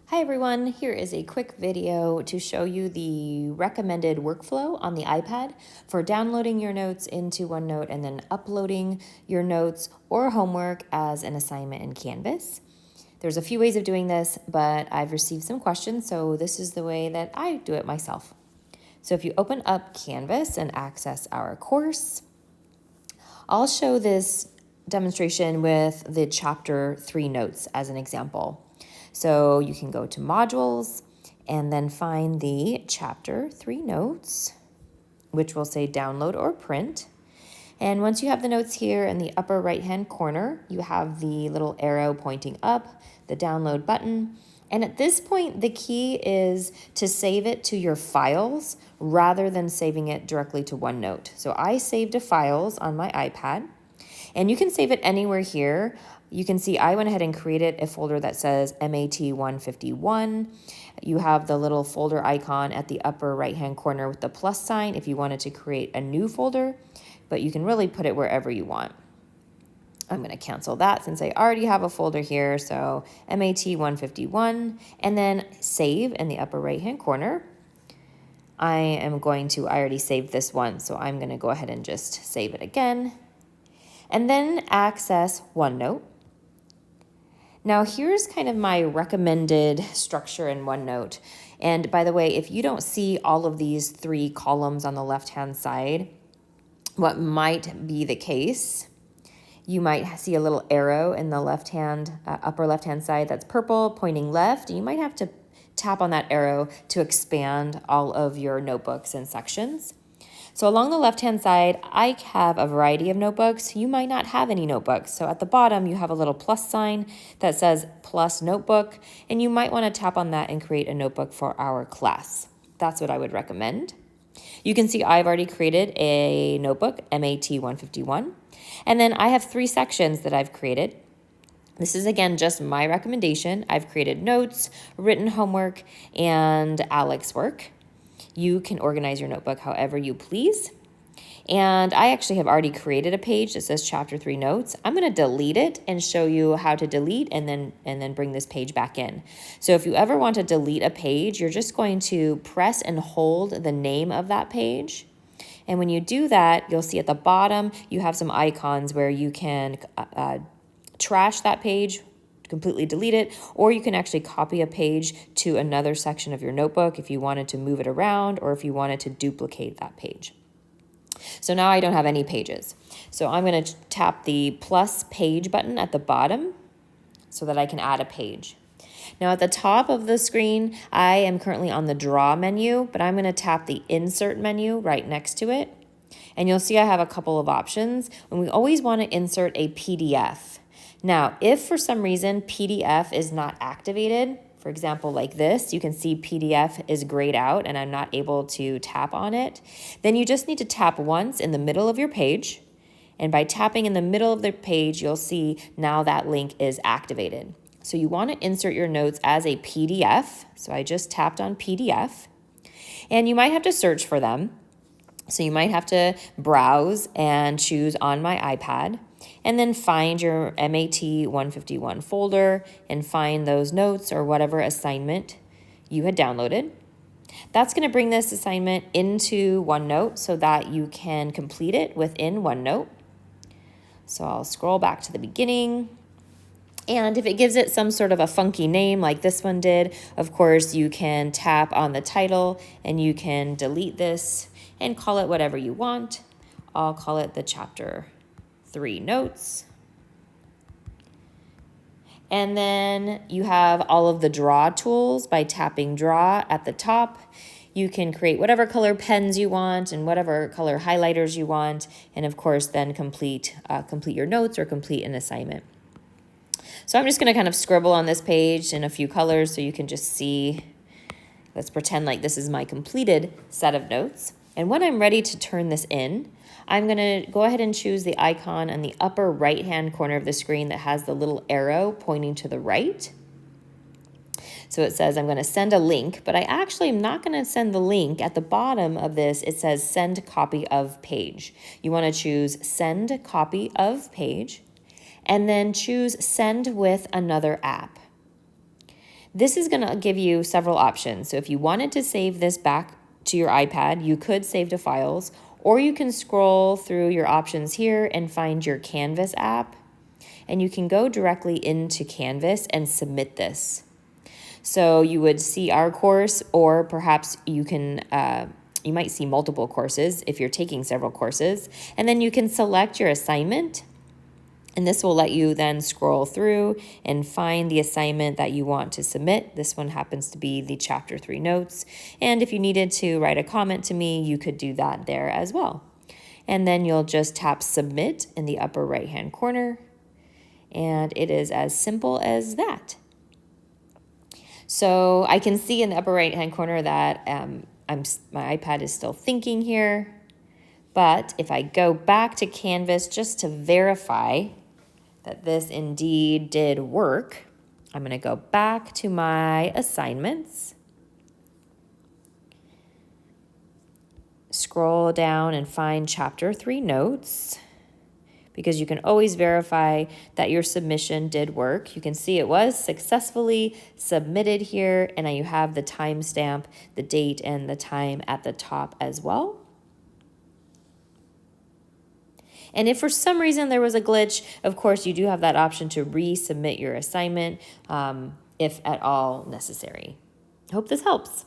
Hi everyone, here is a quick video to show you the recommended workflow on the iPad for downloading your notes into OneNote and then uploading your notes or homework as an assignment in Canvas. There's a few ways of doing this, but I've received some questions, so this is the way that I do it myself. So if you open up Canvas and access our course, I'll show this demonstration with the chapter 3 notes as an example. So you can go to modules and then find the chapter 3 notes, which will say download or print. And once you have the notes here in the upper right-hand corner, you have the little arrow pointing up, the download button. And at this point, the key is to save it to your files rather than saving it directly to OneNote. So I saved to files on my iPad, and you can save it anywhere here. You can see I went ahead and created a folder that says MAT 151. You have the little folder icon at the upper right-hand corner with the plus sign if you wanted to create a new folder, but you can really put it wherever you want. I'm going to cancel that since I already have a folder here. So MAT 151, and then save in the upper right-hand corner. I already saved this one, so I'm going to go ahead and just save it again. And then access OneNote. Now here's kind of my recommended structure in OneNote. And by the way, if you don't see all of these 3 columns on the left-hand side, what might be the case, you might see a little arrow in the upper left-hand side that's purple pointing left. You might have to tap on that arrow to expand all of your notebooks and sections. So along the left-hand side, I have a variety of notebooks. You might not have any notebooks. So at the bottom, you have a little plus sign that says plus notebook, and you might want to tap on that and create a notebook for our class. That's what I would recommend. You can see I've already created a notebook, MAT 151, and then I have 3 sections that I've created. This is, again, just my recommendation. I've created notes, written homework, and Alex work. You can organize your notebook however you please. And I actually have already created a page that says chapter 3 notes. I'm going to delete it and show you how to delete and then bring this page back in. So if you ever want to delete a page, you're just going to press and hold the name of that page. And when you do that, you'll see at the bottom, you have some icons where you can trash that page, completely delete it, or you can actually copy a page to another section of your notebook if you wanted to move it around or if you wanted to duplicate that page. So now I don't have any pages. So I'm going to tap the plus page button at the bottom so that I can add a page. Now at the top of the screen, I am currently on the draw menu, but I'm going to tap the insert menu right next to it. And you'll see I have a couple of options, and we always want to insert a PDF. Now, if for some reason PDF is not activated, for example, like this, you can see PDF is grayed out and I'm not able to tap on it, then you just need to tap once in the middle of your page. And by tapping in the middle of the page, you'll see now that link is activated. So you want to insert your notes as a PDF. So I just tapped on PDF. And you might have to search for them. So you might have to browse and choose on my iPad, and then find your MAT 151 folder and find those notes or whatever assignment you had downloaded. That's going to bring this assignment into OneNote so that you can complete it within OneNote. So I'll scroll back to the beginning. And if it gives it some sort of a funky name like this one did, of course, you can tap on the title and you can delete this and call it whatever you want. I'll call it the chapter 3 notes. And then you have all of the draw tools by tapping draw at the top. You can create whatever color pens you want and whatever color highlighters you want. And of course, then complete your notes or complete an assignment. So I'm just going to kind of scribble on this page in a few colors so you can just see. Let's pretend like this is my completed set of notes. And when I'm ready to turn this in, I'm going to go ahead and choose the icon on the upper right-hand corner of the screen that has the little arrow pointing to the right. So it says I'm going to send a link, but I actually am not going to send the link. At the bottom of this, it says send copy of page. You want to choose send copy of page, and then choose send with another app. This is going to give you several options. So if you wanted to save this back to your iPad, you could save to files, or you can scroll through your options here and find your Canvas app, and you can go directly into Canvas and submit this. So you would see our course, or perhaps you can you might see multiple courses if you're taking several courses, and then you can select your assignment, and this will let you then scroll through and find the assignment that you want to submit. This one happens to be the Chapter 3 notes, and if you needed to write a comment to me, you could do that there as well. And then you'll just tap Submit in the upper right-hand corner, and it is as simple as that. So I can see in the upper right-hand corner that my iPad is still thinking here. But if I go back to Canvas just to verify that this indeed did work, I'm going to go back to my assignments, scroll down and find Chapter 3 notes, because you can always verify that your submission did work. You can see it was successfully submitted here, and you have the timestamp, the date, and the time at the top as well. And if for some reason there was a glitch, of course, you do have that option to resubmit your assignment if at all necessary. I hope this helps.